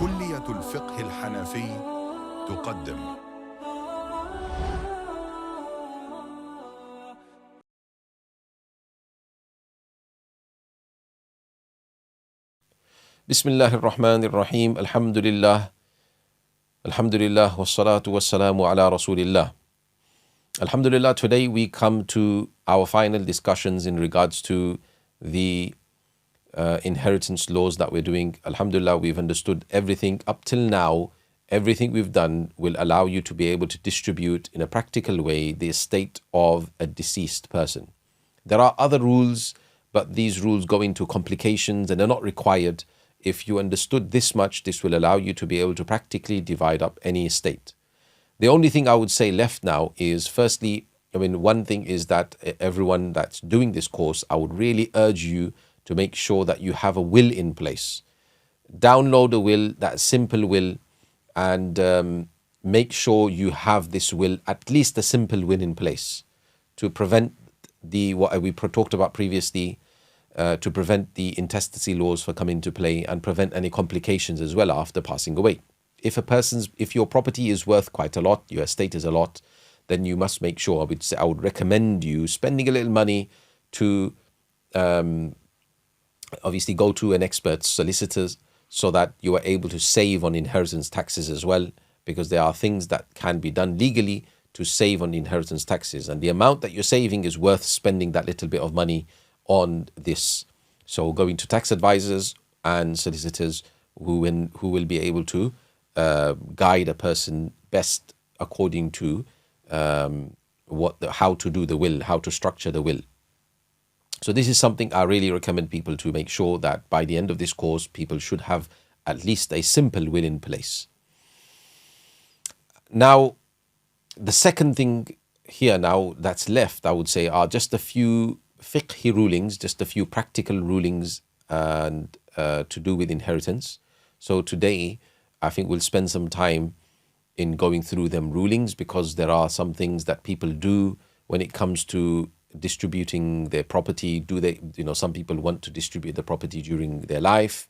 كلية الفقه الحنفي تقدم. بسم الله الرحمن الرحيم الحمد لله والصلاة والسلام على رسول الله. Alhamdulillah, today we come to our final discussions in regards to the inheritance laws that we're doing. Alhamdulillah, we've understood everything up till now. Everything we've done will allow you to be able to distribute in a practical way the estate of a deceased person. There are other rules, but these rules go into complications and they're not required. If you understood this much, this will allow you to be able to practically divide up any estate. The only thing I would say left now is, firstly, one thing is that everyone that's doing this course, I would really urge you to make sure that you have a will in place. Download a will, that simple will, and make sure you have this will, at least a simple will in place, to prevent what we talked about previously, to prevent the intestacy laws from coming into play and prevent any complications as well after passing away. If your property is worth quite a lot, your estate is a lot, then you must make sure, I would recommend you spending a little money to obviously go to an expert solicitor so that you are able to save on inheritance taxes as well, because there are things that can be done legally to save on inheritance taxes, and the amount that you're saving is worth spending that little bit of money on this. So going to tax advisors and solicitors who will be able to guide a person best according to how to do the will, how to structure the will. So this is something I really recommend people to make sure that by the end of this course, people should have at least a simple will in place. Now, the second thing here now that's left, I would say, are just a few fiqhi rulings, just a few practical rulings and to do with inheritance. So today, I think we'll spend some time in going through them rulings, because there are some things that people do when it comes to distributing their property. Some people want to distribute the property during their life.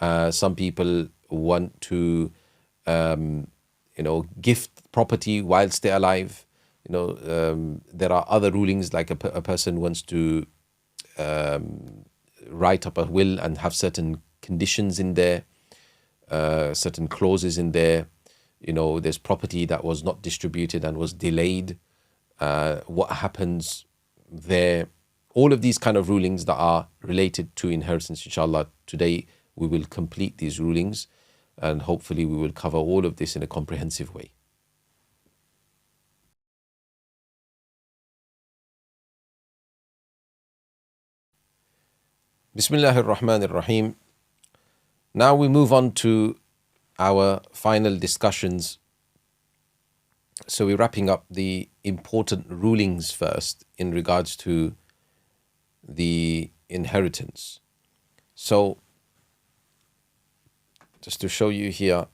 Some people want to, gift property whilst they're alive. There are other rulings, like a person wants to write up a will and have certain conditions in there, certain clauses in there. There's property that was not distributed and was delayed. What happens there? All of these kind of rulings that are related to inheritance, inshallah, today we will complete these rulings, and hopefully we will cover all of this in a comprehensive way. Bismillahir Rahmanir Rahim. Now we move on to our final discussions. So we're wrapping up the important rulings first in regards to the inheritance. So just to show you here,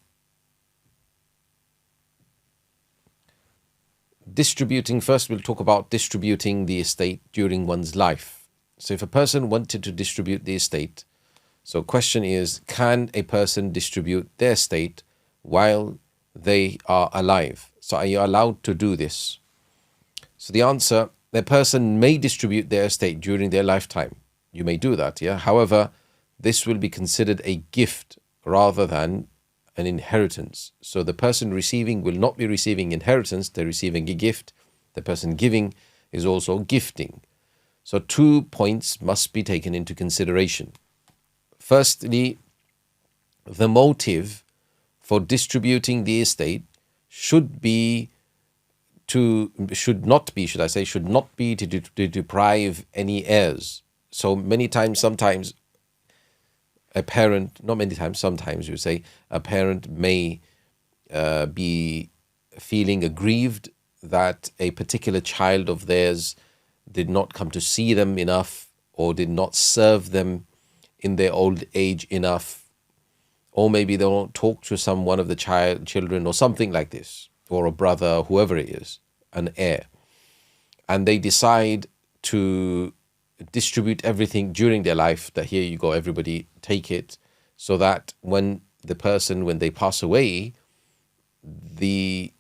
first we'll talk about distributing the estate during one's life. So if a person wanted to distribute the estate, so question is, can a person distribute their estate while they are alive? So are you allowed to do this? So the answer, the person may distribute their estate during their lifetime. You may do that, yeah. However, this will be considered a gift rather than an inheritance. So the person receiving will not be receiving inheritance, they're receiving a gift. The person giving is also gifting. So 2 points must be taken into consideration. Firstly, the motive for distributing the estate should not be to deprive any heirs. So sometimes a parent, not many times, sometimes you say a parent may be feeling aggrieved that a particular child of theirs did not come to see them enough, or did not serve them in their old age enough, or maybe they won't talk to one of the children or something like this, or a brother, whoever it is, an heir, and they decide to distribute everything during their life, that here you go, everybody take it, so that when the person, when they pass away, the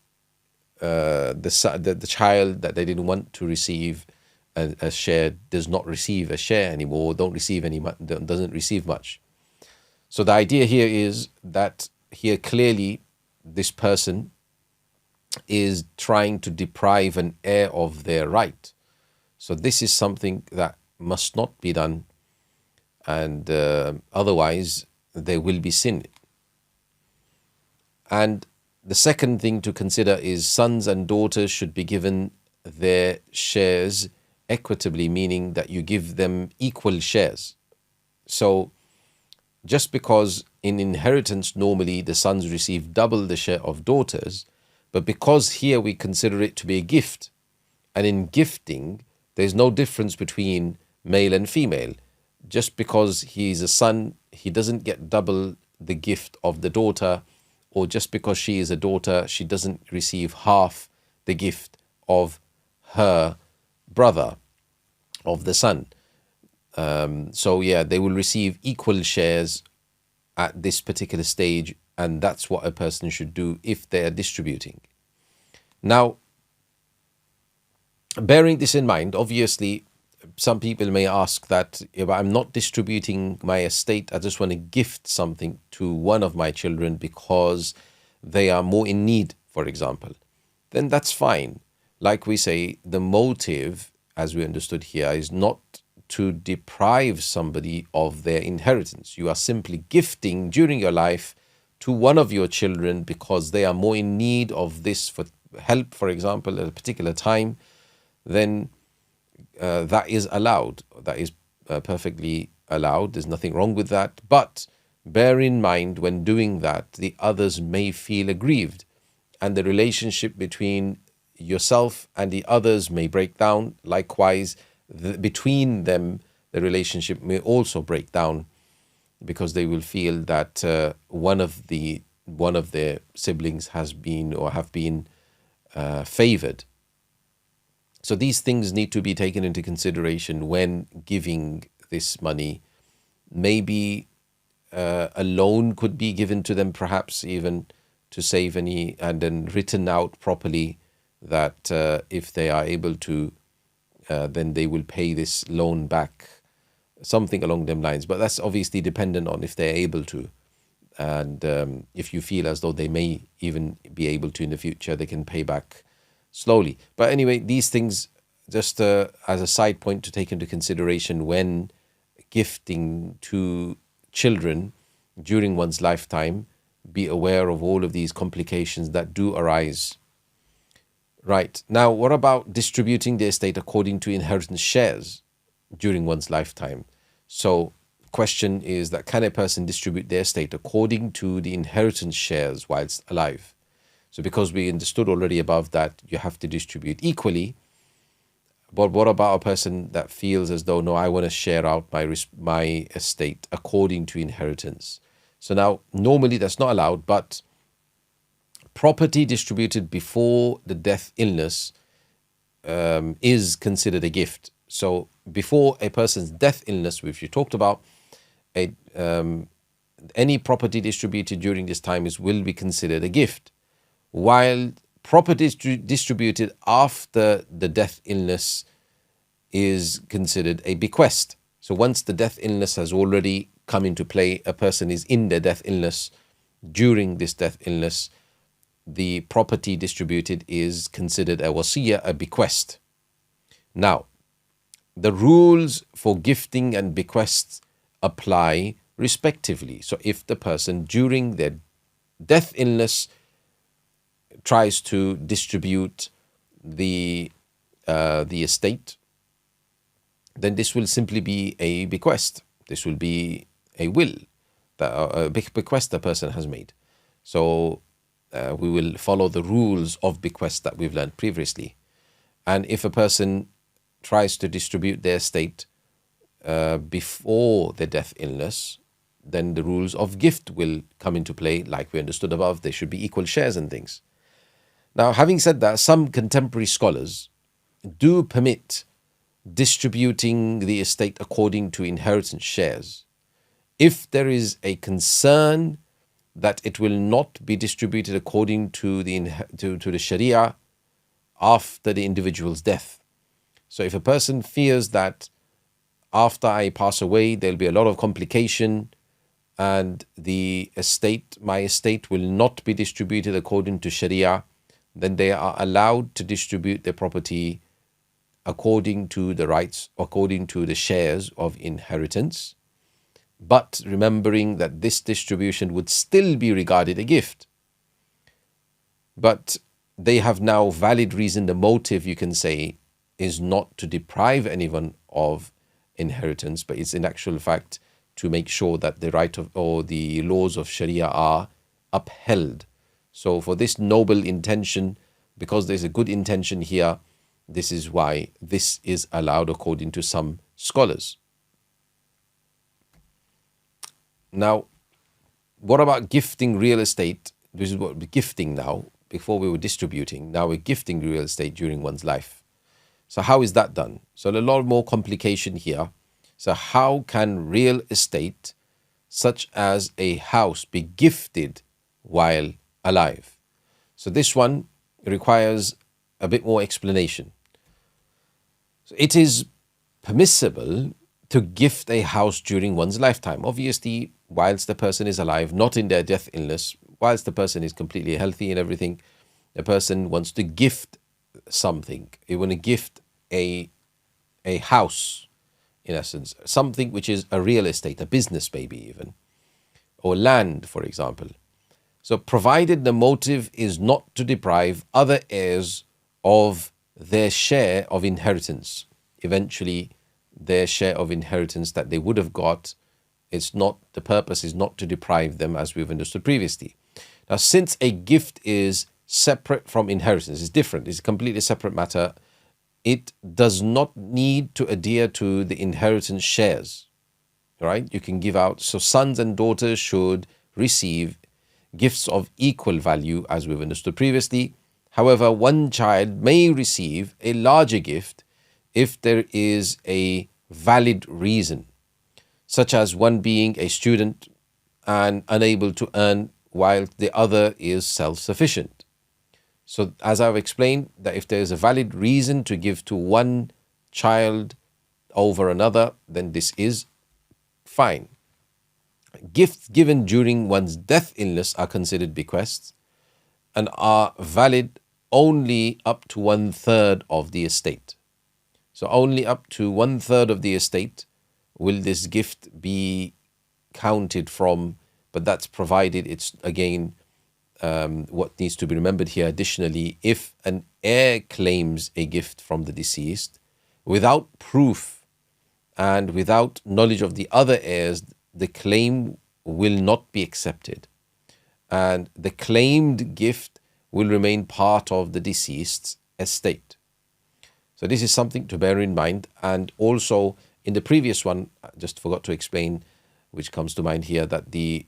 child that they didn't want to receive a share does not receive a share anymore, doesn't receive much. So the idea here is that here clearly this person is trying to deprive an heir of their right. So this is something that must not be done, and otherwise there will be sin. And the second thing to consider is sons and daughters should be given their shares equitably, meaning that you give them equal shares. So just because in inheritance normally the sons receive double the share of daughters, but because here we consider it to be a gift, and in gifting there's no difference between male and female. Just because he is a son, he doesn't get double the gift of the daughter, or just because she is a daughter, she doesn't receive half the gift of her brother, of the son. So yeah, they will receive equal shares at this particular stage, and that's what a person should do if they are distributing. Now, bearing this in mind, obviously, some people may ask that if I'm not distributing my estate, I just want to gift something to one of my children because they are more in need, for example, then that's fine. Like we say, the motive, as we understood here, is not to deprive somebody of their inheritance. You are simply gifting during your life to one of your children because they are more in need of this for help, for example, at a particular time. Then that is allowed. That is perfectly allowed. There's nothing wrong with that. But bear in mind, when doing that, the others may feel aggrieved, and the relationship between yourself and the others may break down. Likewise, between them, the relationship may also break down, because they will feel that one of their siblings has been or have been favored. So these things need to be taken into consideration when giving this money. Maybe a loan could be given to them, perhaps even to save any, and then written out properly that if they are able to, then they will pay this loan back, something along them lines. But that's obviously dependent on if they're able to. And if you feel as though they may even be able to in the future, they can pay back slowly. But anyway, these things just as a side point to take into consideration when gifting to children during one's lifetime. Be aware of all of these complications that do arise. Right. Now, what about distributing the estate according to inheritance shares during one's lifetime? So, question is that can a person distribute their estate according to the inheritance shares whilst alive? So because we understood already above that you have to distribute equally, but what about a person that feels as though, no, I want to share out my estate according to inheritance? So now, normally that's not allowed, but property distributed before the death illness is considered a gift. So before a person's death illness, which you talked about, any property distributed during this time will be considered a gift, while property distributed after the death illness is considered a bequest. So once the death illness has already come into play, a person is in their death illness, during this death illness, the property distributed is considered a wasiyah, a bequest. Now, the rules for gifting and bequests apply respectively. So if the person during their death illness tries to distribute the estate, then this will simply be a bequest. This will be a will, a bequest the person has made. So we will follow the rules of bequest that we've learned previously. And if a person tries to distribute their estate before the death illness, then the rules of gift will come into play, like we understood above. There should be equal shares and things. Now, having said that, some contemporary scholars do permit distributing the estate according to inheritance shares if there is a concern that it will not be distributed according to the Sharia after the individual's death. So if a person fears that after I pass away, there'll be a lot of complication and my estate will not be distributed according to Sharia, then they are allowed to distribute their property according to the rights, according to the shares of inheritance, but remembering that this distribution would still be regarded a gift. But they have now valid reason, the motive, you can say, is not to deprive anyone of inheritance, but it's in actual fact to make sure that the right of or the laws of Sharia are upheld. So for this noble intention, because there's a good intention here, this is why this is allowed according to some scholars. Now, what about gifting real estate? This is what we're gifting now. Before we were distributing, now we're gifting real estate during one's life. So how is that done? So a lot more complication here. So how can real estate, such as a house, be gifted while alive? So this one requires a bit more explanation. So it is permissible to gift a house during one's lifetime. Obviously, whilst the person is alive, not in their death illness, whilst the person is completely healthy and everything, the person wants to gift something. You want to gift a house, in essence, something which is a real estate, a business maybe even, or land, for example. So provided the motive is not to deprive other heirs of their share of inheritance, eventually their share of inheritance that they would have got, the purpose is not to deprive them, as we've understood previously. Now, since a gift is separate from inheritance, it's different, it's a completely separate matter, it does not need to adhere to the inheritance shares, right? You can give out, so sons and daughters should receive gifts of equal value, as we've understood previously. However, one child may receive a larger gift if there is a valid reason, such as one being a student and unable to earn while the other is self-sufficient. So as I've explained, that if there is a valid reason to give to one child over another, then this is fine. Gifts given during one's death illness are considered bequests and are valid only up to 1/3 of the estate. So only up to 1/3 of the estate will this gift be counted from, but that's provided it's again what needs to be remembered here additionally, if an heir claims a gift from the deceased without proof and without knowledge of the other heirs, the claim will not be accepted, and the claimed gift will remain part of the deceased's estate. So this is something to bear in mind. And also in the previous one, I just forgot to explain, which comes to mind here, that the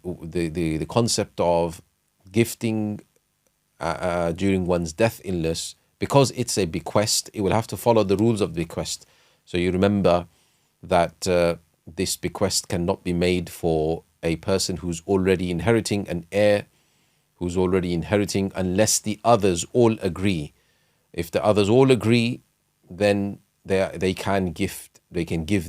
concept of gifting during one's death illness, because it's a bequest, it will have to follow the rules of bequest. So you remember that this bequest cannot be made for a person who's already inheriting, an heir who's already inheriting, unless the others all agree. If the others all agree, then they can give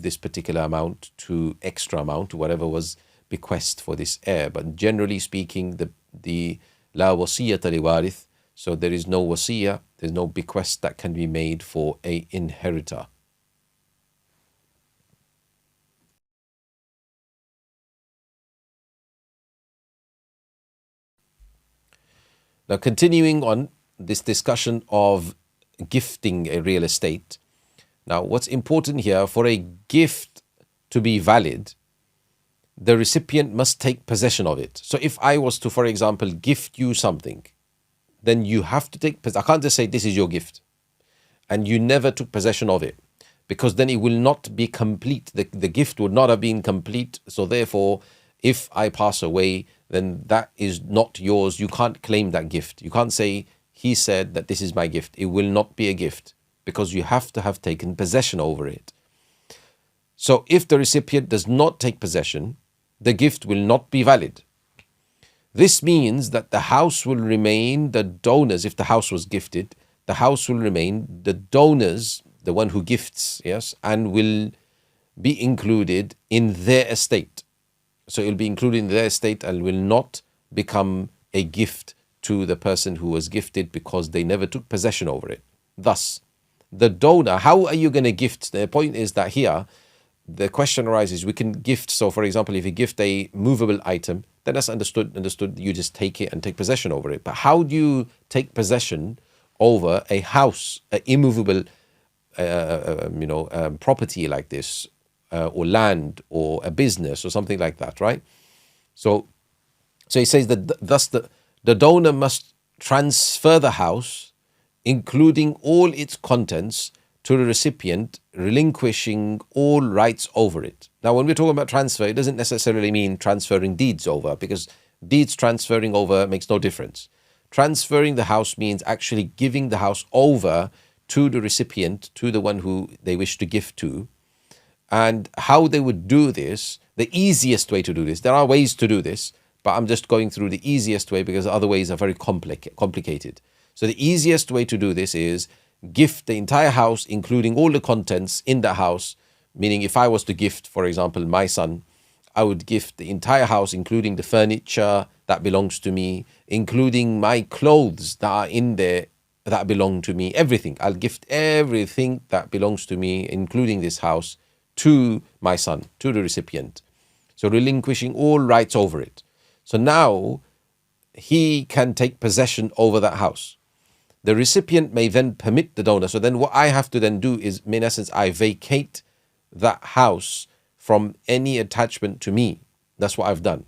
this particular amount to extra amount, whatever was bequest for this heir. But generally speaking, the la wasiyata li warith, so there is no wasiyah, there's no bequest that can be made for a inheritor. Now, continuing on this discussion of gifting a real estate. Now, what's important here, for a gift to be valid, the recipient must take possession of it. So if I was to, for example, gift you something, then you have to take possession. I can't just say this is your gift and you never took possession of it, because then it will not be complete. The gift would not have been complete. So therefore, if I pass away, then that is not yours. You can't claim that gift. You can't say, he said that this is my gift. It will not be a gift, because you have to have taken possession over it. So if the recipient does not take possession, the gift will not be valid. This means that the house will remain the donors. If the house was gifted, the house will remain the donors, the one who gifts, yes, and will be included in their estate. So it will be included in their estate and will not become a gift to the person who was gifted because they never took possession over it. Thus, the donor, how are you going to gift? The point is that here, the question arises, we can gift. So for example, if you gift a movable item, then that's understood, you just take it and take possession over it. But how do you take possession over a house, an immovable property like this, or land, or a business, or something like that, right? So he says that thus the donor must transfer the house, including all its contents, to the recipient, relinquishing all rights over it. Now, when we're talking about transfer, it doesn't necessarily mean transferring deeds over, because deeds transferring over makes no difference. Transferring the house means actually giving the house over to the recipient, to the one who they wish to gift to. And how they would do this, the easiest way to do this, there are ways to do this, but I'm just going through the easiest way because other ways are very complicated. So the easiest way to do this is gift the entire house, including all the contents in the house. Meaning, if I was to gift, for example, my son, I would gift the entire house, including the furniture that belongs to me, including my clothes that are in there that belong to me, everything. I'll gift everything that belongs to me, including this house, to my son, to the recipient. So relinquishing all rights over it. So now he can take possession over that house. The recipient may then permit the donor. So then what I have to then do is, in essence, I vacate that house from any attachment to me. That's what I've done.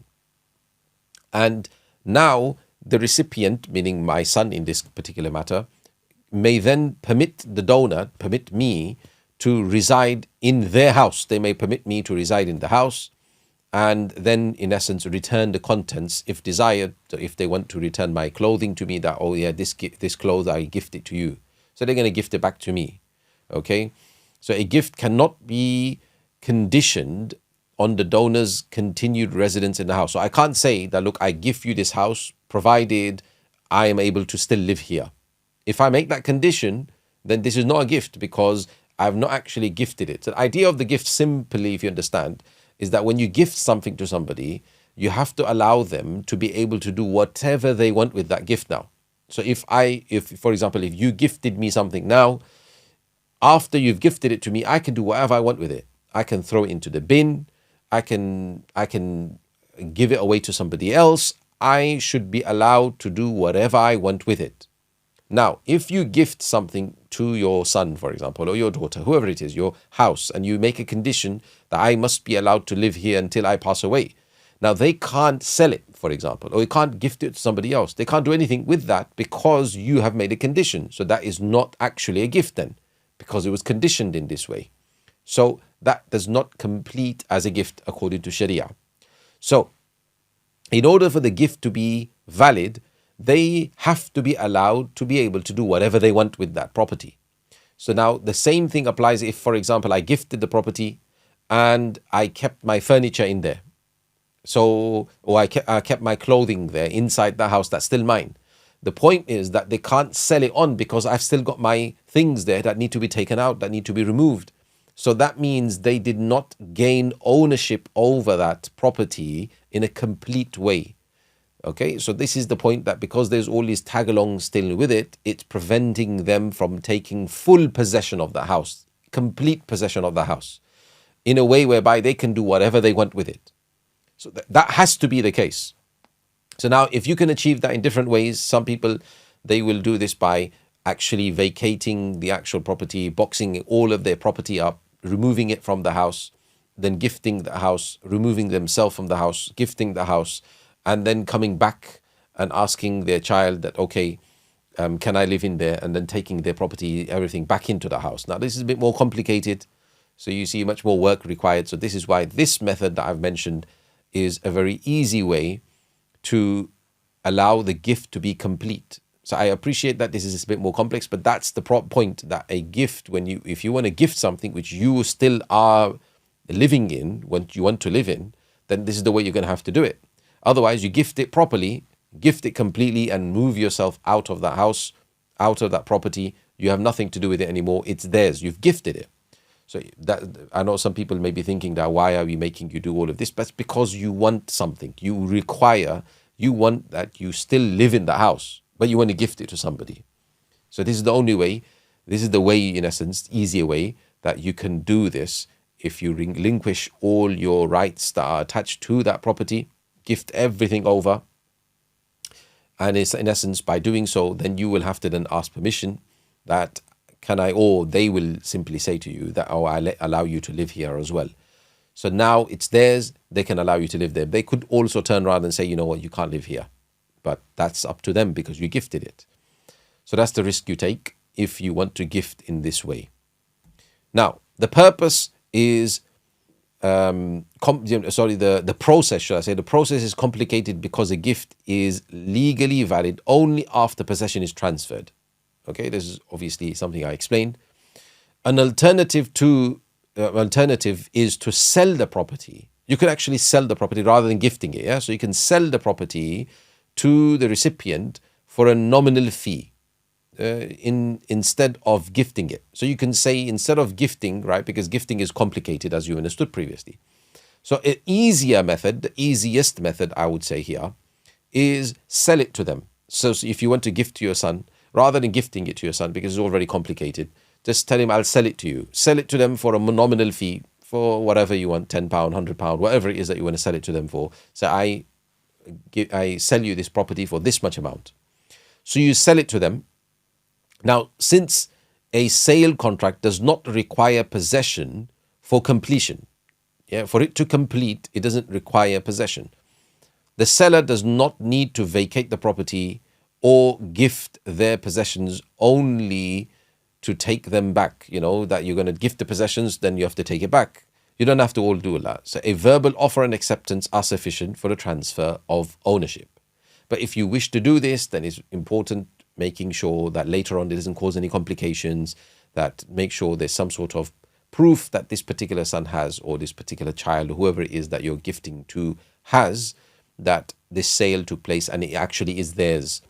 And now the recipient, meaning my son in this particular matter, may then permit the donor, permit me to reside in their house. They may permit me to reside in the house, and then in essence return the contents if desired. So if they want to return my clothing to me, that, oh yeah, this clothes I gift it to you, so they're going to gift it back to me. Okay, so a gift cannot be conditioned on the donor's continued residence in the house. So I can't say that, look, I give you this house provided I am able to still live here. If I make that condition, then this is not a gift because I've not actually gifted it. So the idea of the gift, simply, if you understand, is that when you gift something to somebody, you have to allow them to be able to do whatever they want with that gift now. So if for example, if you gifted me something now, after you've gifted it to me, I can do whatever I want with it. I can throw it into the bin. I can give it away to somebody else. I should be allowed to do whatever I want with it. Now, if you gift something to your son, for example, or your daughter, whoever it is, your house, and you make a condition that I must be allowed to live here until I pass away. Now, they can't sell it, for example, or you can't gift it to somebody else. They can't do anything with that because you have made a condition. So that is not actually a gift then, because it was conditioned in this way. So that does not complete as a gift according to Sharia. So in order for the gift to be valid, they have to be allowed to be able to do whatever they want with that property. So now the same thing applies if, for example, I gifted the property and I kept my furniture in there. So, or I kept my clothing there inside the house, that's still mine. The point is that they can't sell it on because I've still got my things there that need to be taken out, that need to be removed. So that means they did not gain ownership over that property in a complete way. Okay, so this is the point, that because there's all these tag-alongs still with it, it's preventing them from taking full possession of the house, complete possession of the house, in a way whereby they can do whatever they want with it. So that has to be the case. So now, if you can achieve that in different ways, some people, they will do this by actually vacating the actual property, boxing all of their property up, removing it from the house, then gifting the house, removing themselves from the house, gifting the house, and then coming back and asking their child that, okay, can I live in there? And then taking their property, everything back into the house. Now, this is a bit more complicated. So you see much more work required. So this is why this method that I've mentioned is a very easy way to allow the gift to be complete. So I appreciate that this is a bit more complex, but that's the point, that a gift, if you want to gift something which you still are living in, what you want to live in, then this is the way you're going to have to do it. Otherwise, you gift it properly, gift it completely, and move yourself out of that house, out of that property. You have nothing to do with it anymore. It's theirs. You've gifted it. So that, I know some people may be thinking that why are we making you do all of this? But it's because you want something. You want that you still live in the house, but you want to gift it to somebody. So this is the only way. This is the way, in essence, easier way that you can do this. If you relinquish all your rights that are attached to that property, gift everything over. And it's, in essence, by doing so, then you will have to then ask permission that can I, or they will simply say to you that, oh, I allow you to live here as well. So now it's theirs, they can allow you to live there. They could also turn around and say, you know what, you can't live here. But that's up to them because you gifted it. So that's the risk you take if you want to gift in this way. Now, the purpose is, the process, should I say, the process is complicated because a gift is legally valid only after possession is transferred. Okay, this is obviously something I explained. An alternative is to sell the property. You can actually sell the property rather than gifting it. Yeah, so you can sell the property to the recipient for a nominal fee instead of gifting it. So you can say instead of gifting, right? Because gifting is complicated, as you understood previously. So an easier method, the easiest method I would say here, is sell it to them. So if you want to gift to your son, rather than gifting it to your son because it's already complicated, just tell him I'll sell it to you. Sell it to them for a nominal fee, for whatever you want, £10, £100, whatever it is that you want to sell it to them for. So I sell you this property for this much amount. So you sell it to them. Now, since a sale contract does not require possession for completion, for it to complete, it doesn't require possession. The seller does not need to vacate the property or gift their possessions only to take them back. You know, that you're going to gift the possessions, then you have to take it back. You don't have to all do that. So a verbal offer and acceptance are sufficient for the transfer of ownership. But if you wish to do this, then it's important making sure that later on it doesn't cause any complications, that make sure there's some sort of proof that this particular son has, or this particular child, or whoever it is that you're gifting to has, that this sale took place and it actually is theirs.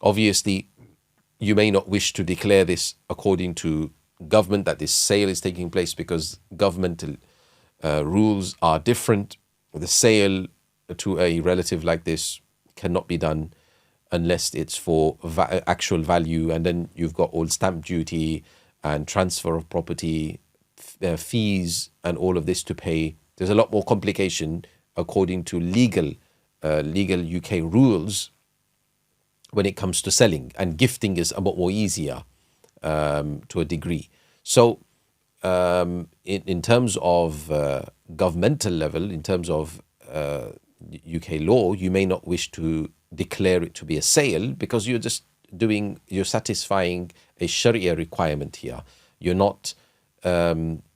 Obviously, you may not wish to declare this according to government that this sale is taking place because governmental rules are different. The sale to a relative like this cannot be done unless it's for actual value, and then you've got all stamp duty and transfer of property, fees, and all of this to pay. There's a lot more complication according to legal UK rules when it comes to selling, and gifting is a lot more easier to a degree. So in terms of governmental level, in terms of UK law, you may not wish to declare it to be a sale because you're satisfying a Sharia requirement here. You're not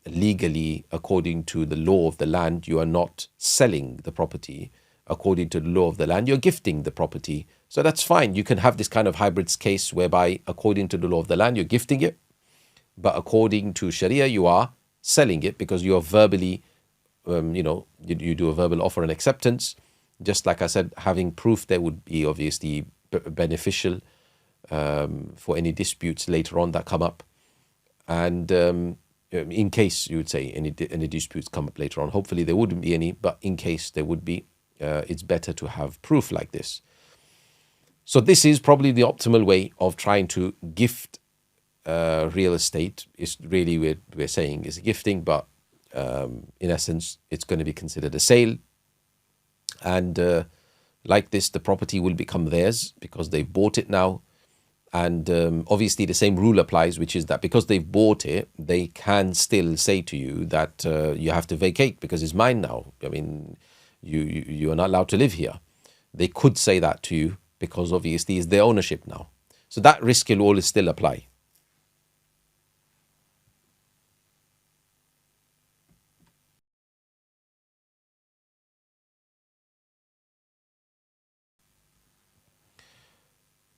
legally, according to the law of the land, you are not selling the property. According to the law of the land, you're gifting the property. So that's fine. You can have this kind of hybrids case whereby according to the law of the land, you're gifting it. But according to Sharia, you are selling it because you are verbally, you do a verbal offer and acceptance. Just like I said, having proof there would be obviously beneficial for any disputes later on that come up. And in case, you would say, any disputes come up later on. Hopefully there wouldn't be any, but in case there would be, it's better to have proof like this. So this is probably the optimal way of trying to gift real estate. Is really we're saying is gifting, but in essence, it's going to be considered a sale. And like this, the property will become theirs because they've bought it now. And obviously the same rule applies, which is that because they've bought it, they can still say to you that you have to vacate because it's mine now. I mean, you are not allowed to live here. They could say that to you because obviously it's their ownership now. So that risk will always still apply.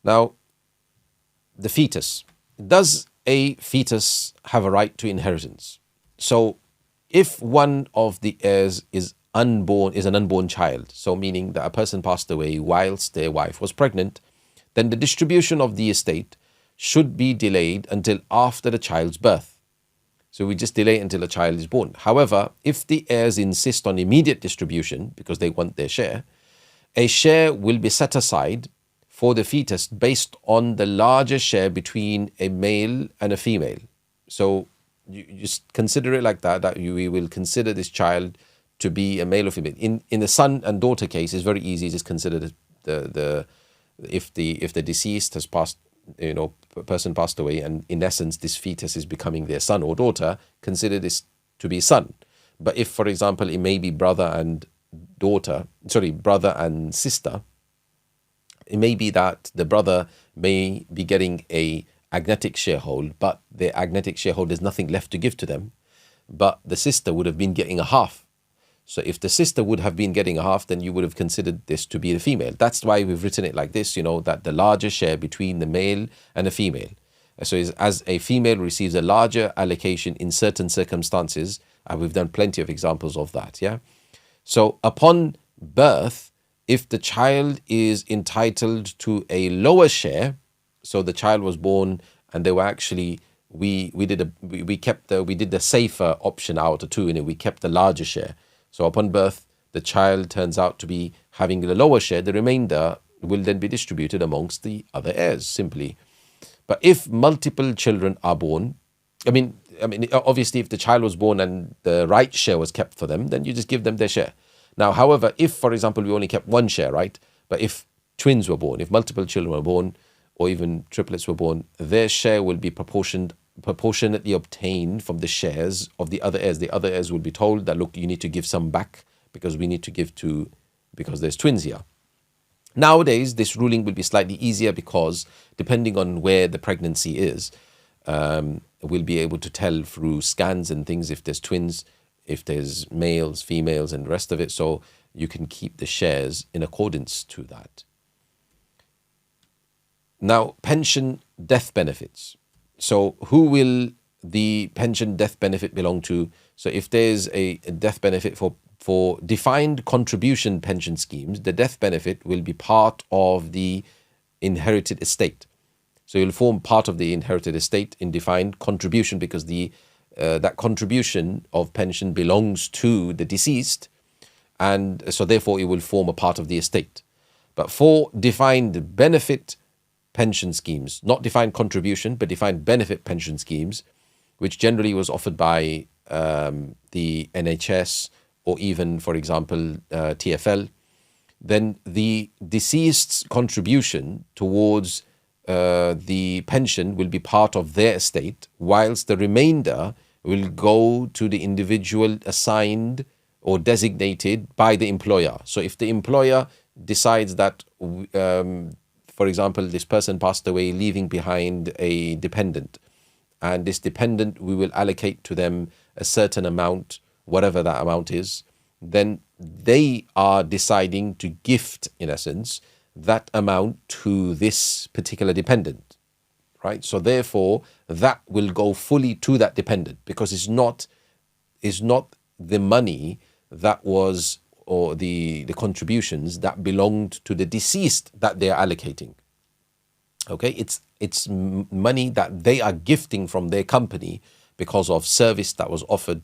Now, the fetus. Does a fetus have a right to inheritance? So if one of the heirs is an unborn child, so meaning that a person passed away whilst their wife was pregnant, then the distribution of the estate should be delayed until after the child's birth. So we just delay until a child is born. However, if the heirs insist on immediate distribution because they want their share, a share will be set aside for the fetus based on the larger share between a male and a female. So you just consider it like that we will consider this child to be a male or female. In the son and daughter case, it's very easy. Just consider if the deceased has passed, a person passed away, and in essence this fetus is becoming their son or daughter, consider this to be son. But if, for example, it may be brother and sister, it may be that the brother may be getting a agnetic sharehold, but their agnetic sharehold there's nothing left to give to them, but the sister would have been getting a half. So if the sister would have been getting a half, then you would have considered this to be the female. That's why we've written it like this, that the larger share between the male and the female. So as a female receives a larger allocation in certain circumstances, and we've done plenty of examples of that, yeah? So upon birth, if the child is entitled to a lower share, so the child was born and they were actually, we did the safer option out of two, and we kept the larger share. So upon birth, the child turns out to be having the lower share. The remainder will then be distributed amongst the other heirs, simply. But if multiple children are born, I mean, obviously, if the child was born and the right share was kept for them, then you just give them their share. Now, however, if, for example, we only kept one share, right? But if twins were born, if multiple children were born, or even triplets were born, their share will be proportionately obtained from the shares of the other heirs. The other heirs will be told that, look, you need to give some back because we need to give to, because there's twins here. Nowadays, this ruling will be slightly easier because depending on where the pregnancy is, we'll be able to tell through scans and things if there's twins, if there's males, females, and the rest of it. So you can keep the shares in accordance to that. Now, pension death benefits. So who will the pension death benefit belong to? So if there's a death benefit for defined contribution pension schemes, the death benefit will be part of the inherited estate. So you'll form part of the inherited estate in defined contribution because that contribution of pension belongs to the deceased, and so therefore it will form a part of the estate. But for defined benefit pension schemes, not defined contribution, but defined benefit pension schemes, which generally was offered by the NHS or even, for example, TfL, then the deceased's contribution towards the pension will be part of their estate, whilst the remainder will go to the individual assigned or designated by the employer. So if the employer decides that, for example, this person passed away leaving behind a dependent, and this dependent, we will allocate to them a certain amount, whatever that amount is, then they are deciding to gift, in essence, that amount to this particular dependent, right? So therefore, that will go fully to that dependent because it's not the money that was, or the contributions that belonged to the deceased that they're allocating. Okay, it's money that they are gifting from their company because of service that was offered,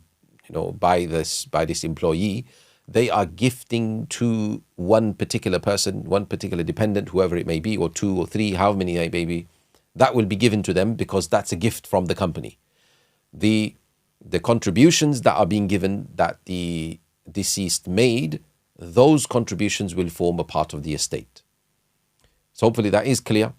by this employee. They are gifting to one particular person, one particular dependent, whoever it may be, or two or three, however many they may be. That will be given to them because that's a gift from the company. The contributions that are being given that the deceased made, those contributions will form a part of the estate. So hopefully that is clear.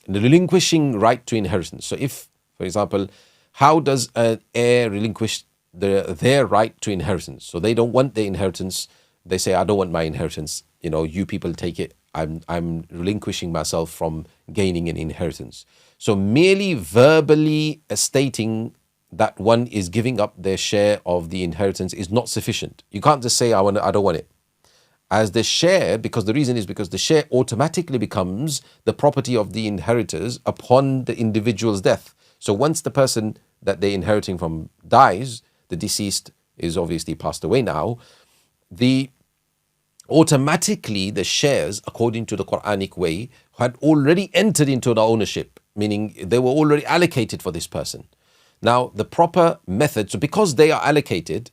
The relinquishing right to inheritance. So if, for example, how does an heir relinquish their right to inheritance? So they don't want their inheritance. They say, I don't want my inheritance. You people take it. I'm relinquishing myself from gaining an inheritance. So merely verbally stating that one is giving up their share of the inheritance is not sufficient. You can't just say, I don't want it. As the share, because the reason is because the share automatically becomes the property of the inheritors upon the individual's death. So once the person that they're inheriting from dies, the deceased is obviously passed away now, automatically the shares, according to the Quranic way, had already entered into the ownership, meaning they were already allocated for this person. Now, the proper method, so because they are allocated,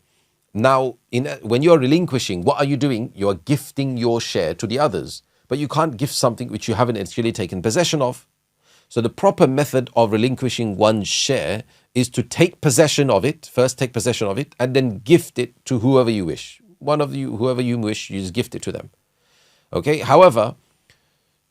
now when you're relinquishing, what are you doing? You are gifting your share to the others, but you can't gift something which you haven't actually taken possession of. So the proper method of relinquishing one's share is to take possession of it, first take possession of it, and then gift it to whoever you wish. One of you, whoever you wish, you just gift it to them. Okay. However,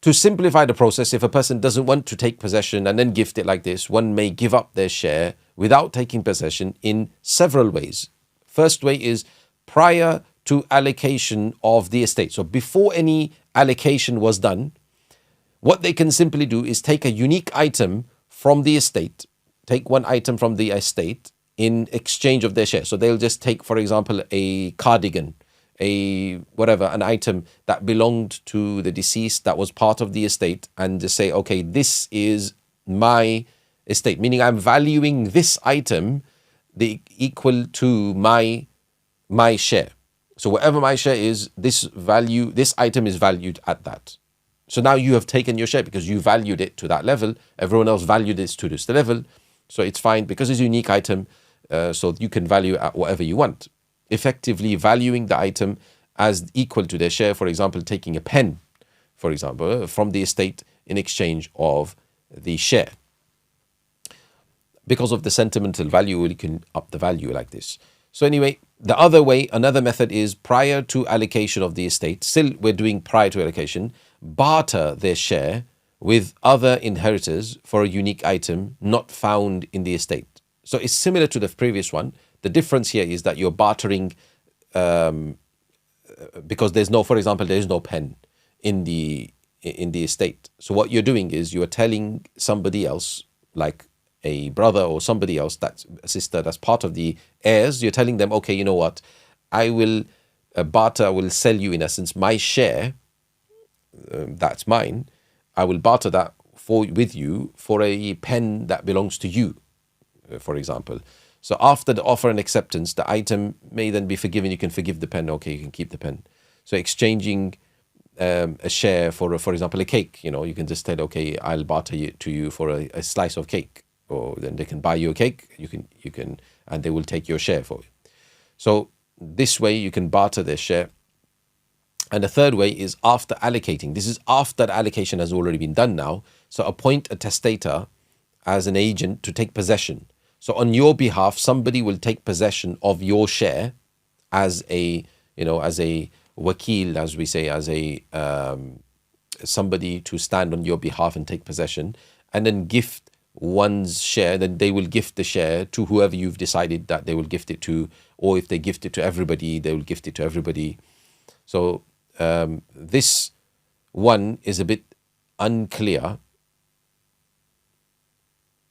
to simplify the process, if a person doesn't want to take possession and then gift it like this, one may give up their share without taking possession in several ways. First way is prior to allocation of the estate. So before any allocation was done, what they can simply do is take a unique item from the estate, take one item from the estate in exchange of their share. So they'll just take, for example, a cardigan, an item that belonged to the deceased that was part of the estate, and just say, okay, this is my estate, meaning I'm valuing this item equal to my share. So whatever my share is, this item is valued at that. So now you have taken your share because you valued it to that level. Everyone else valued it to this level. So it's fine because it's a unique item. So you can value at whatever you want. Effectively valuing the item as equal to their share. For example, taking a pen, for example, from the estate in exchange of the share. Because of the sentimental value, you can up the value like this. So anyway, the other way, another method is prior to allocation of the estate. Still, we're doing prior to allocation. Barter their share with other inheritors for a unique item not found in the estate. So it's similar to the previous one. The difference here is that you're bartering because there's no, for example, there's no pen in the estate. So what you're doing is you are telling somebody else, like a brother or somebody else, that's a sister, that's part of the heirs, you're telling them, okay, you know what, I will barter, I will sell you in essence my share, that's mine, I will barter that with you for a pen that belongs to you, for example. So after the offer and acceptance, the item may then be forgiven. You can forgive the pen. Okay, you can keep the pen. So exchanging a share for example, a cake. You can just tell, okay, I'll barter it to you for a slice of cake, or then they can buy you a cake. You can, and they will take your share for it. So this way you can barter their share. And the third way is after allocating. This is after the allocation has already been done now. So appoint a testator as an agent to take possession. So on your behalf, somebody will take possession of your share as a wakil, as we say, as a somebody to stand on your behalf and take possession, and then gift one's share. Then they will gift the share to whoever you've decided that they will gift it to, or if they gift it to everybody, they will gift it to everybody. So this one is a bit unclear.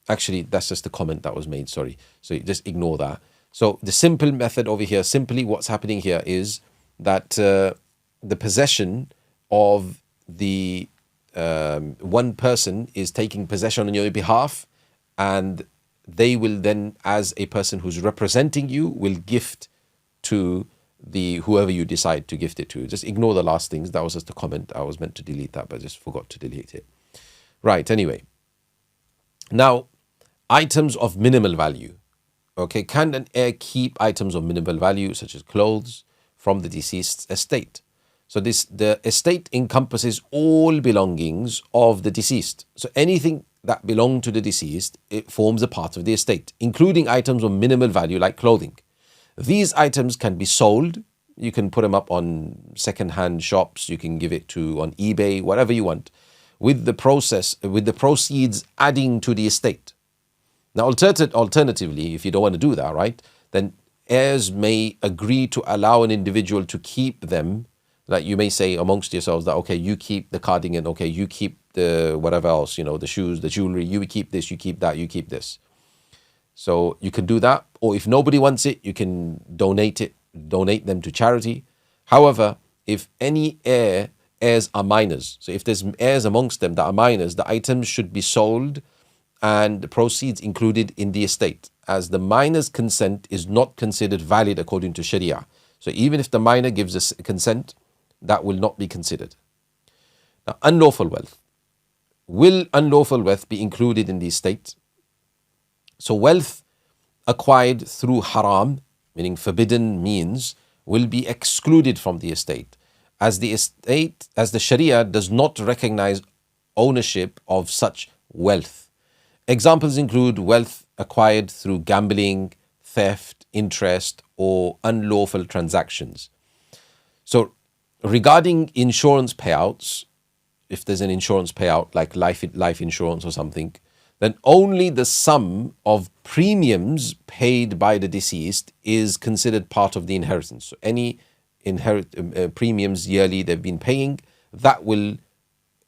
Actually, that's just the comment that was made, sorry. So just ignore that. So the simple method over here, simply what's happening here is that the possession of the one person is taking possession on your behalf, and they will then, as a person who's representing you, will gift to the whoever you decide to gift it to. Just ignore the last things. That was just a comment. I was meant to delete that, but I just forgot to delete it. Right, anyway. Now, items of minimal value. Okay, can an heir keep items of minimal value, such as clothes, from the deceased's estate? So the estate encompasses all belongings of the deceased. So anything that belonged to the deceased, it forms a part of the estate, including items of minimal value like clothing. These items can be sold. You can put them up on second-hand shops. You can give it to on eBay, whatever you want, with the proceeds adding to the estate. Now, alternatively, if you don't want to do that, right, then heirs may agree to allow an individual to keep them. Like you may say amongst yourselves that, okay, you keep the cardigan, okay, you keep the whatever else, the shoes, the jewelry, you keep this, you keep that, you keep this. So you can do that. Or if nobody wants it, you can donate them to charity. However, if any heirs are minors, so if there's heirs amongst them that are minors, the items should be sold and the proceeds included in the estate, as the minor's consent is not considered valid according to Sharia. So even if the minor gives us consent, that will not be considered. Now, unlawful wealth. Will unlawful wealth be included in the estate? So wealth acquired through haram, meaning forbidden means, will be excluded from the estate, as the Sharia does not recognize ownership of such wealth. Examples include wealth acquired through gambling, theft, interest, or unlawful transactions. So regarding insurance payouts, if there's an insurance payout like life insurance or something, then only the sum of premiums paid by the deceased is considered part of the inheritance. So any premiums yearly they've been paying, that will,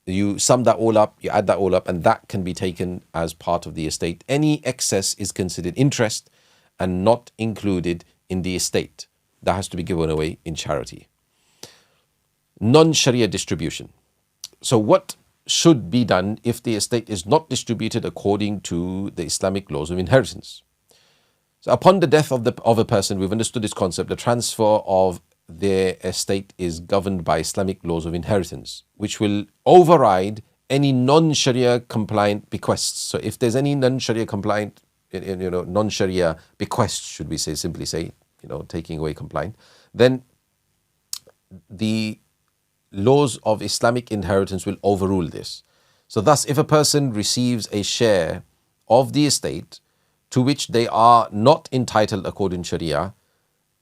you sum that all up, you add that all up, and that can be taken as part of the estate. Any excess is considered interest and not included in the estate. That has to be given away in charity. Non-Sharia distribution. So what should be done if the estate is not distributed according to the Islamic laws of inheritance? So upon the death of a person, we've understood this concept, the transfer of their estate is governed by Islamic laws of inheritance, which will override any non-Sharia compliant bequests. So if there's any non-Sharia compliant, non-Sharia bequests, should we simply say, taking away compliant, then the laws of Islamic inheritance will overrule this. So thus, if a person receives a share of the estate to which they are not entitled according to Sharia,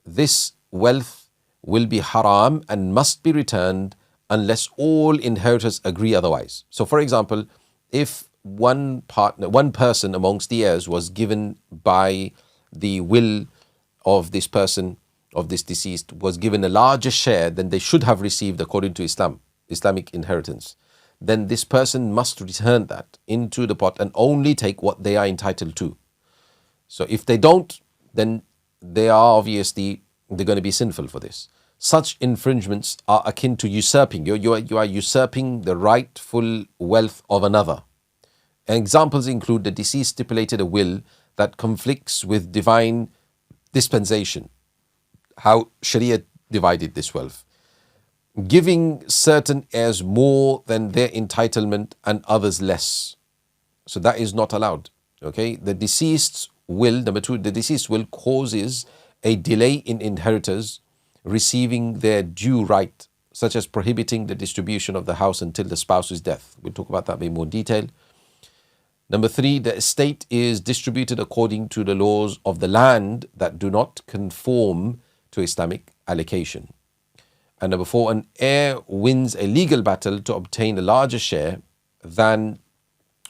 this wealth will be haram and must be returned unless all inheritors agree otherwise. So for example, if one person amongst the heirs was given by the will of this person, of this deceased, was given a larger share than they should have received according to Islamic inheritance, then this person must return that into the pot and only take what they are entitled to. So if they don't, then they're going to be sinful for this. Such infringements are akin to usurping. You are usurping the rightful wealth of another. Examples include the deceased stipulated a will that conflicts with divine dispensation, how Sharia divided this wealth, giving certain heirs more than their entitlement and others less. So that is not allowed. Okay, the deceased's will, number two, the deceased will causes a delay in inheritors receiving their due right, such as prohibiting the distribution of the house until the spouse's death. We'll talk about that in more detail. Number three, the estate is distributed according to the laws of the land that do not conform to Islamic allocation. And number four, an heir wins a legal battle to obtain a larger share than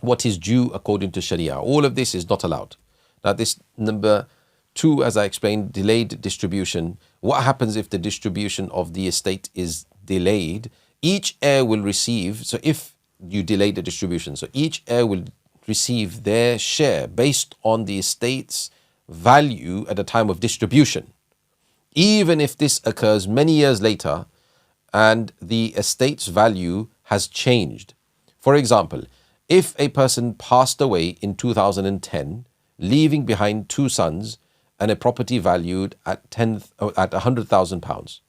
what is due according to Sharia. All of this is not allowed. Now this number two, as I explained, delayed distribution. What happens if the distribution of the estate is delayed? Each heir will receive, so if you delay the distribution, so each heir will receive their share based on the estate's value at the time of distribution, even if this occurs many years later and the estate's value has changed. For example, if a person passed away in 2010, leaving behind two sons and a property valued at £100,000,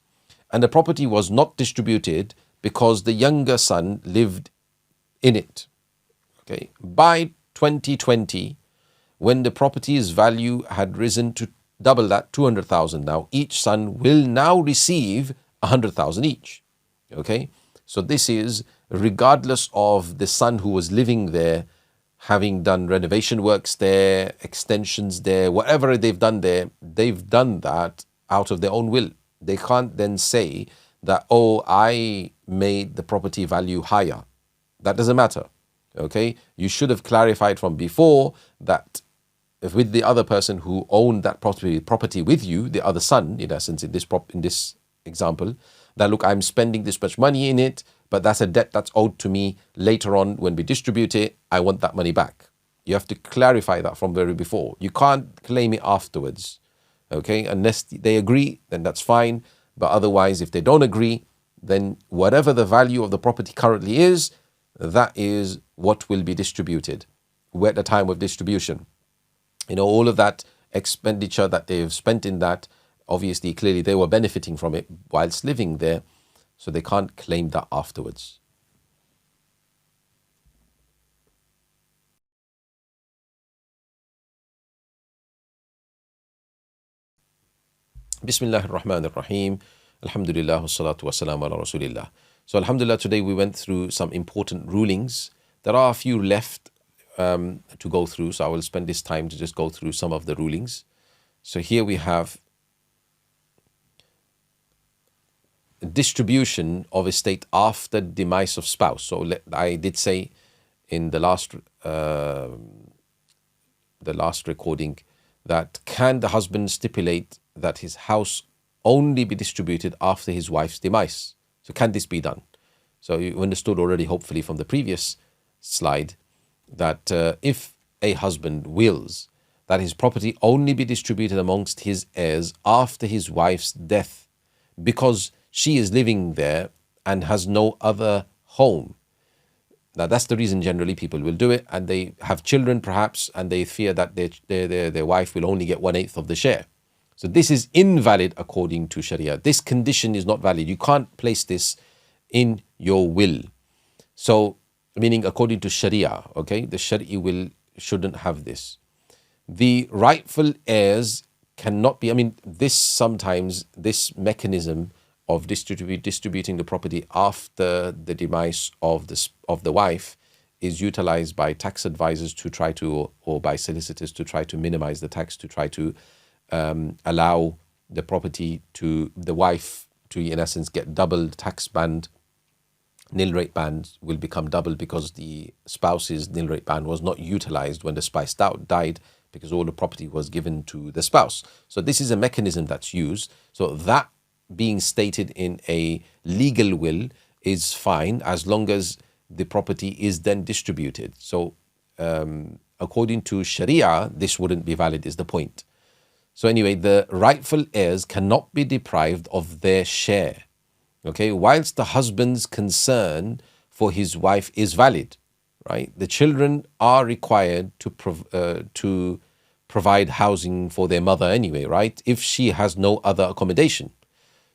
and the property was not distributed because the younger son lived in it. Okay, by 2020, when the property's value had risen to double that, 200,000 now, each son will now receive 100,000 each. Okay, so this is regardless of the son who was living there, having done renovation works there, extensions there, whatever they've done there, they've done that out of their own will. They can't then say that, oh, I made the property value higher. That doesn't matter. Okay, you should have clarified from before that if with the other person who owned that property with you, the other son, in essence, in this example, that look, I'm spending this much money in it, but that's a debt that's owed to me later on when we distribute it. I want that money back. You have to clarify that from very before. You can't claim it afterwards. Okay, unless they agree, then that's fine. But otherwise, if they don't agree, then whatever the value of the property currently is, that is what will be distributed at the time of distribution. All of that expenditure that they've spent in that obviously, clearly they were benefiting from it whilst living there, so they can't claim that afterwards. Bismillah ar-Rahman ar-Rahim. Alhamdulillah, wassalatu wassalamu ala Rasulillah. So Alhamdulillah, today we went through some important rulings. There are a few left to go through, so I will spend this time to just go through some of the rulings. So here we have distribution of estate after demise of spouse. So I did say in the last recording that can the husband stipulate that his house only be distributed after his wife's demise? So can this be done? So you understood already, hopefully, from the previous slide that if a husband wills that his property only be distributed amongst his heirs after his wife's death because she is living there and has no other home. Now that's the reason generally people will do it, and they have children perhaps, and they fear that their wife will only get 1/8 of the share. So this is invalid according to Sharia. This condition is not valid. You can't place this in your will. So, meaning according to Sharia, okay, the Sharia will shouldn't have this. The rightful heirs cannot be, this mechanism of distributing the property after the demise of the wife is utilized by tax advisors to try to, or by solicitors to try to minimize the tax, to try to allow the property to the wife to, in essence, get double tax band. Nil rate band will become double because the spouse's nil rate band was not utilized when the spouse died, because all the property was given to the spouse. So this is a mechanism that's used. So that being stated in a legal will is fine as long as the property is then distributed. So according to Sharia, this wouldn't be valid, is the point. So anyway, the rightful heirs cannot be deprived of their share. Okay, whilst the husband's concern for his wife is valid, right? The children are required to provide housing for their mother anyway, right? If she has no other accommodation.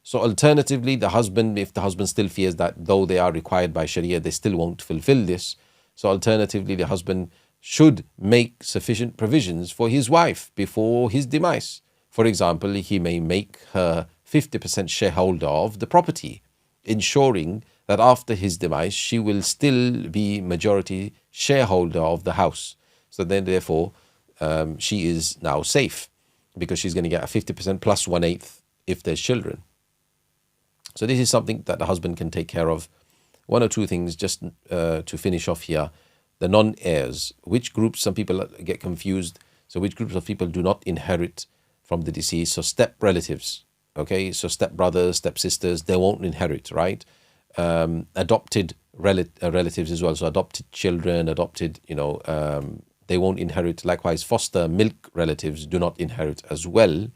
So alternatively, the husband, if the husband still fears that though they are required by Sharia, they still won't fulfill this. So alternatively, the husband should make sufficient provisions for his wife before his demise. For example, he may make her 50% shareholder of the property, ensuring that after his demise, she will still be majority shareholder of the house. So then, therefore, she is now safe because she's going to get a 50% plus 1/8 if there's children. So this is something that the husband can take care of. One or two things just to finish off here. The non-heirs, which groups, some people get confused. So which groups of people do not inherit from the deceased? So step relatives. Okay, so step brothers, step sisters, they won't inherit, right? Adopted relatives as well. So adopted children, they won't inherit. Likewise, foster milk relatives do not inherit as well.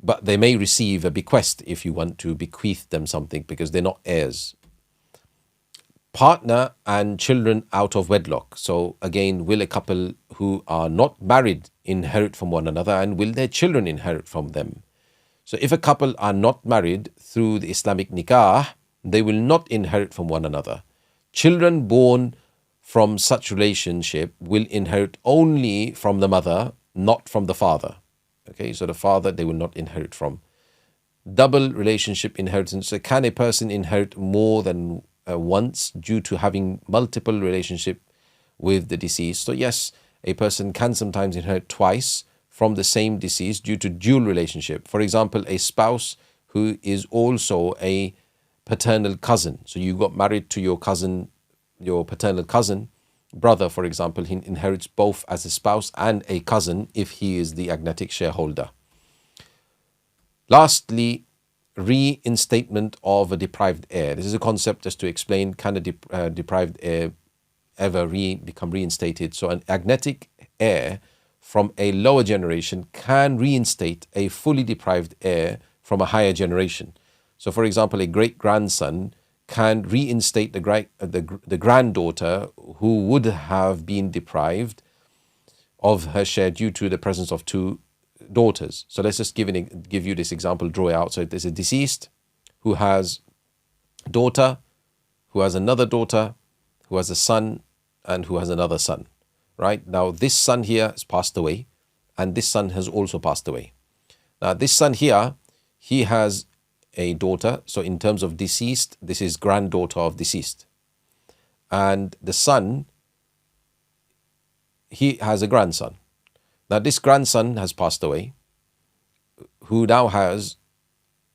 But they may receive a bequest if you want to bequeath them something because they're not heirs. Partner and children out of wedlock. So again, will a couple who are not married inherit from one another, and will their children inherit from them? So if a couple are not married through the Islamic nikah, they will not inherit from one another. Children born from such relationship will inherit only from the mother, not from the father. Okay, so the father they will not inherit from. Double relationship inheritance. So can a person inherit more than once due to having multiple relationship with the deceased? So yes, a person can sometimes inherit twice from the same deceased due to dual relationship. For example, a spouse who is also a paternal cousin. So you got married to your cousin, your paternal cousin, brother, for example, he inherits both as a spouse and a cousin if he is the agnatic shareholder. Lastly, reinstatement of a deprived heir. This is a concept just to explain, can a deprived heir ever become reinstated? So an agnatic heir from a lower generation can reinstate a fully deprived heir from a higher generation. So for example, a great-grandson can reinstate the granddaughter who would have been deprived of her share due to the presence of two daughters. So let's just give you this example, draw it out. So there's a deceased who has a daughter, who has another daughter, who has a son, and who has another son. Right? Now this son here has passed away, and this son has also passed away. Now this son here, he has a daughter. So in terms of deceased, this is granddaughter of deceased. And the son, he has a grandson. Now this grandson has passed away, who now has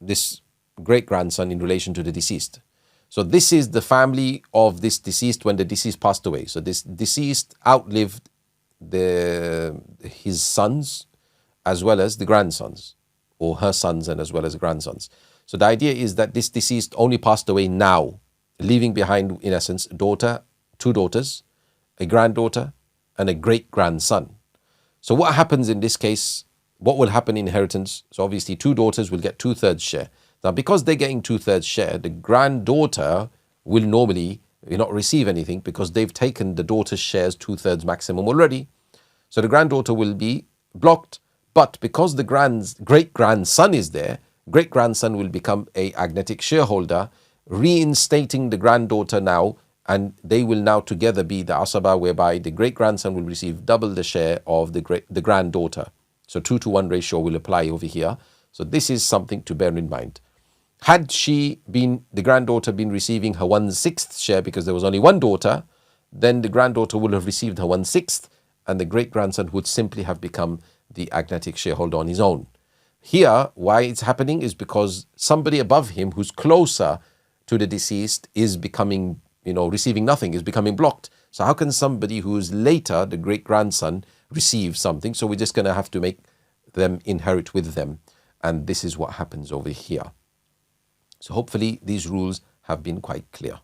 this great-grandson in relation to the deceased. So this is the family of this deceased when the deceased passed away. So this deceased outlived his sons as well as the grandsons, or her sons and as well as the grandsons. So the idea is that this deceased only passed away now, leaving behind, in essence, daughter, two daughters, a granddaughter, and a great-grandson. So what happens in this case? What will happen in inheritance? So obviously two daughters will get 2/3 share. Now because they're getting 2/3 share, the granddaughter will normally not receive anything because they've taken the daughter's shares 2/3 maximum already. So the granddaughter will be blocked. But because the great-grandson is there, great-grandson will become a agnatic shareholder, reinstating the granddaughter now, and they will now together be the asaba, whereby the great-grandson will receive double the share of the granddaughter. So 2-to-1 ratio will apply over here. So this is something to bear in mind. Had the granddaughter been receiving her 1/6 share because there was only one daughter, then the granddaughter would have received her 1/6, and the great-grandson would simply have become the agnatic shareholder on his own. Here, why it's happening is because somebody above him who's closer to the deceased is becoming, receiving nothing, is becoming blocked. So how can somebody who's later, the great-grandson, receive something? So we're just going to have to make them inherit with them. And this is what happens over here. So hopefully these rules have been quite clear.